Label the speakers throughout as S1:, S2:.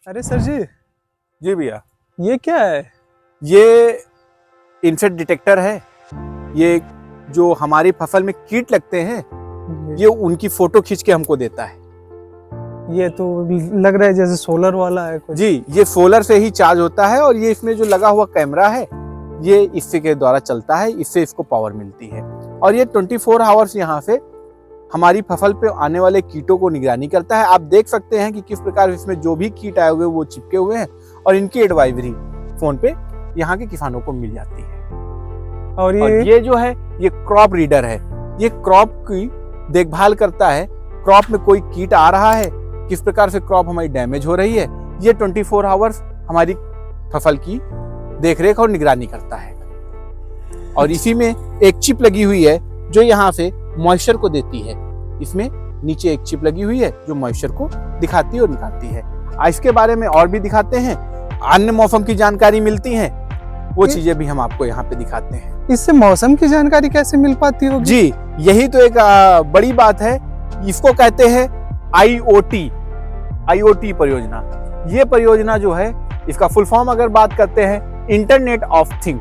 S1: अरे सर जी,
S2: जी भैया,
S1: ये क्या है?
S2: ये इंसेक्ट डिटेक्टर है। ये जो हमारी फसल में कीट लगते हैं, ये उनकी फोटो खींच के हमको देता है।
S1: ये तो लग रहा है जैसे सोलर वाला है कुछ।
S2: जी, ये सोलर से ही चार्ज होता है और ये इसमें जो लगा हुआ कैमरा है, ये इससे के द्वारा चलता है। इससे इसको पावर मिलती है और ये 24 आवर्स यहाँ से हमारी फसल पे आने वाले कीटों को निगरानी करता है। आप देख सकते हैं कि किस प्रकार इसमें जो भी कीट आए हुए वो चिपके हुए हैं और इनकी एडवाइजरी फोन पे यहाँ के किसानों को मिल जाती है।
S1: और
S2: ये जो है, ये क्रॉप रीडर है। ये क्रॉप की देखभाल करता है। क्रॉप में कोई कीट आ रहा है, किस प्रकार से क्रॉप हमारी डैमेज हो रही है, ये 24 आवर्स हमारी फसल की देखरेख और निगरानी करता है। और इसी में एक चिप लगी हुई है जो यहाँ से मॉइस्चर को देती है। इसमें नीचे एक चिप लगी हुई है जो मॉइस्चर को दिखाती है और निकालती है। इसके बारे में और भी दिखाते हैं, अन्य मौसम की जानकारी मिलती है, वो चीजें भी हम आपको यहाँ पे दिखाते हैं।
S1: इससे मौसम की जानकारी कैसे मिल पाती होगी?
S2: जी, यही तो एक बड़ी बात है। इसको कहते हैं IoT परियोजना। ये परियोजना जो है, इसका फुल फॉर्म अगर बात करते हैं, internet of thing.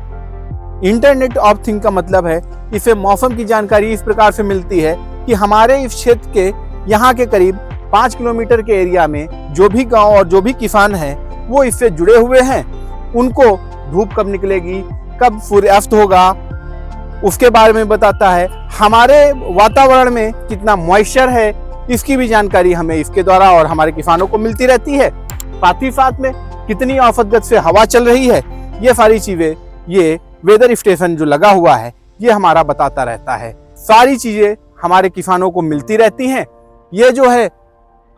S2: Internet of thing का मतलब है इसे मौसम की जानकारी इस प्रकार से मिलती है कि हमारे इस क्षेत्र के यहाँ के करीब 5 किलोमीटर के एरिया में जो भी गांव और जो भी किसान हैं वो इससे जुड़े हुए हैं। उनको धूप कब निकलेगी, कब सूर्यास्त होगा, उसके बारे में बताता है। हमारे वातावरण में कितना मॉइस्चर है, इसकी भी जानकारी हमें इसके द्वारा और हमारे किसानों को मिलती रहती है। साथ ही साथ में कितनी औसत गति से हवा चल रही है, ये सारी चीजें ये वेदर स्टेशन जो लगा हुआ है ये हमारा बताता रहता है। सारी चीजें हमारे किसानों को मिलती रहती हैं। ये जो है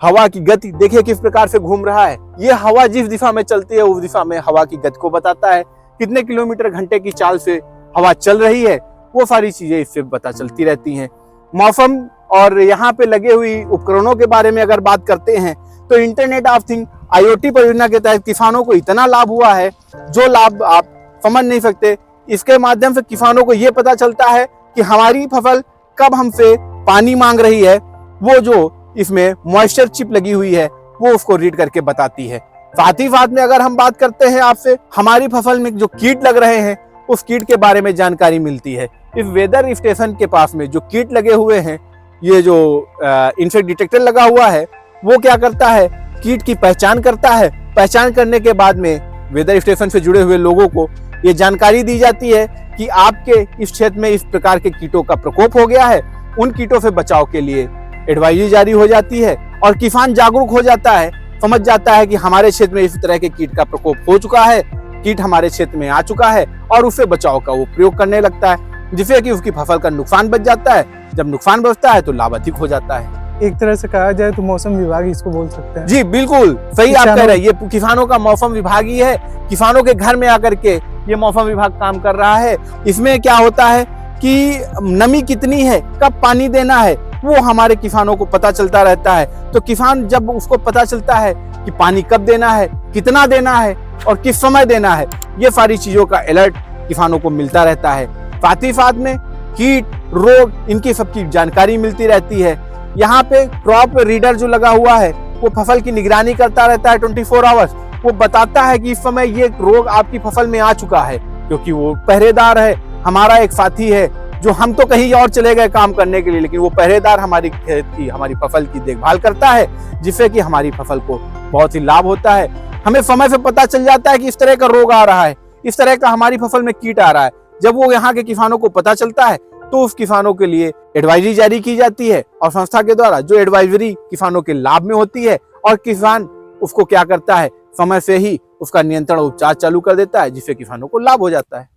S2: हवा की गति देखिए किस प्रकार से घूम रहा है। ये हवा जिस दिशा में चलती है उस दिशा में हवा की गति को बताता है। कितने किलोमीटर घंटे की चाल से हवा चल रही है, वो सारी चीजें इससे पता चलती रहती हैं। मौसम और यहाँ पे लगे हुई उपकरणों के बारे में अगर बात करते हैं तो इंटरनेट ऑफ थिंग IoT परियोजना के तहत किसानों को इतना लाभ हुआ है जो लाभ आप समझ नहीं सकते। इसके माध्यम से किसानों को ये पता चलता है कि हमारी फसल कब हमसे पानी मांग रही है। वो जो इसमें मॉइस्चर चिप लगी हुई है वो उसको रीड करके बताती है। साथ ही साथ में अगर हम बात करते हैं आपसे, हमारी फसल में जो कीट लग रहे हैं उस कीट के बारे में जानकारी मिलती है। इस वेदर स्टेशन के पास में जो कीट लगे हुए हैं, ये जो इंसेक्ट डिटेक्टर लगा हुआ है वो क्या करता है, कीट की पहचान करता है। पहचान करने के बाद में वेदर स्टेशन से जुड़े हुए लोगों को ये जानकारी दी जाती है कि आपके इस क्षेत्र में इस प्रकार के कीटों का प्रकोप हो गया है। उन कीटों से बचाव के लिए एडवाइजरी जारी हो जाती है और किसान जागरूक हो जाता है, समझ जाता है कि हमारे क्षेत्र में इस तरह के कीट का प्रकोप हो चुका है, कीट हमारे क्षेत्र में आ चुका है और उससे बचाव का वो प्रयोग करने लगता है, जिससे कि उसकी फसल का नुकसान बच जाता है। जब नुकसान बचता है तो लाभ अधिक हो जाता है।
S1: एक तरह से कहा जाए तो मौसम विभाग इसको बोल सकते हैं।
S2: जी बिल्कुल सही आप कह रहे हैं। ये किसानों का मौसम विभाग ही है। किसानों के घर में आकर के ये मौसम विभाग काम कर रहा है। इसमें क्या होता है कि नमी कितनी है, कब पानी देना है, वो हमारे किसानों को पता चलता रहता है। तो किसान जब उसको पता चलता है कि पानी कब देना है, कितना देना है और किस समय देना है, ये सारी चीजों का अलर्ट किसानों को मिलता रहता है। साथ ही साथ में कीट, रोग, इनकी सबकी जानकारी मिलती रहती है। यहाँ पे क्रॉप रीडर जो लगा हुआ है वो फसल की निगरानी करता रहता है 24 आवर्स। वो बताता है कि इस समय ये रोग आपकी फसल में आ चुका है, क्योंकि वो पहरेदार है, हमारा एक साथी है। जो हम तो कहीं और चले गए काम करने के लिए, लेकिन वो पहरेदार हमारी खेत की, हमारी फसल की देखभाल करता है, जिससे कि हमारी फसल को बहुत ही लाभ होता है। हमें समय से पता चल जाता है कि इस तरह का रोग आ रहा है, इस तरह का हमारी फसल में कीट आ रहा है। जब वो यहाँ के किसानों को पता चलता है तो उस किसानों के लिए एडवाइजरी जारी की जाती है और संस्था के द्वारा जो एडवाइजरी किसानों के लाभ में होती है और किसान उसको क्या करता है, समय से ही उसका नियंत्रण उपचार चालू कर देता है, जिससे किसानों को लाभ हो जाता है।